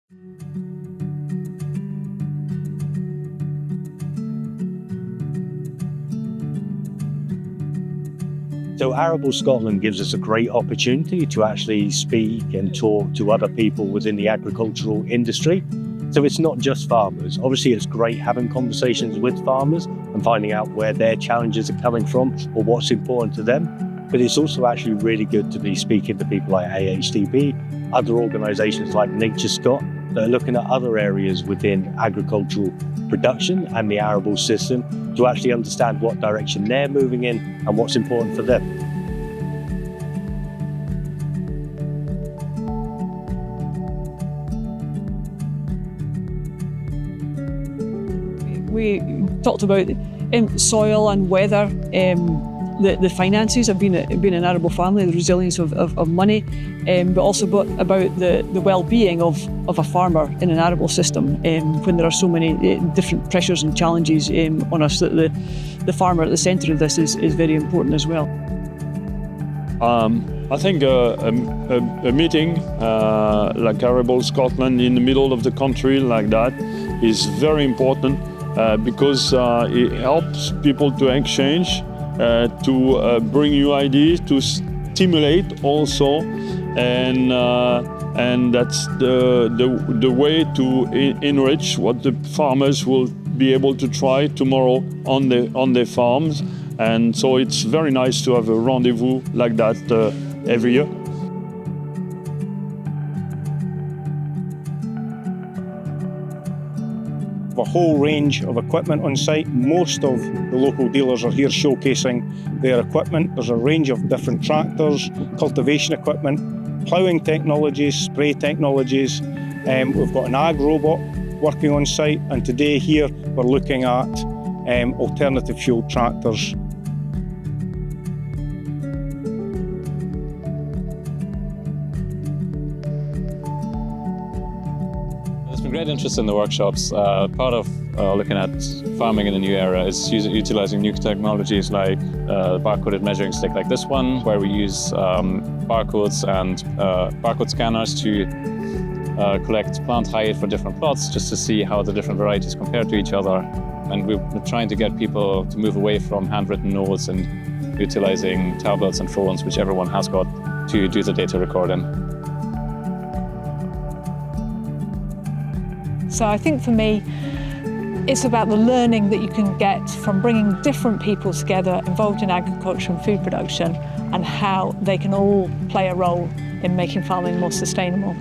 So Arable Scotland gives us a great opportunity to actually speak and talk to other people within the agricultural industry. So it's not just farmers. Obviously, it's great having conversations with farmers and finding out where their challenges are coming from or what's important to them. But it's also actually really good to be speaking to people like AHDB, other organisations like Nature Scot that are looking at other areas within agricultural production and the arable system to actually understand what direction they're moving in and what's important for them. We talked about soil and weather. The finances have been an arable family, the resilience of money, but also about the well-being of a farmer in an arable system when there are so many different pressures and challenges on us. That the farmer at the centre of this is very important as well. I think a meeting like Arable Scotland in the middle of the country like that is very important because it helps people to exchange, to bring new ideas, to stimulate also, and that's the way to enrich what the farmers will be able to try tomorrow on their farms. And so it's very nice to have a rendezvous like that every year. A whole range of equipment on site. Most of the local dealers are here showcasing their equipment. There's a range of different tractors, cultivation equipment, ploughing technologies, spray technologies. We've got an ag robot working on site, and today here we're looking at alternative fuel tractors. There's been great interest in the workshops. Part of looking at farming in the new era is utilizing new technologies like barcoded measuring stick like this one, where we use barcodes and barcode scanners to collect plant height for different plots just to see how the different varieties compare to each other. And we're trying to get people to move away from handwritten notes and utilizing tablets and phones, which everyone has got, to do the data recording. So I think for me, it's about the learning that you can get from bringing different people together involved in agriculture and food production, and how they can all play a role in making farming more sustainable.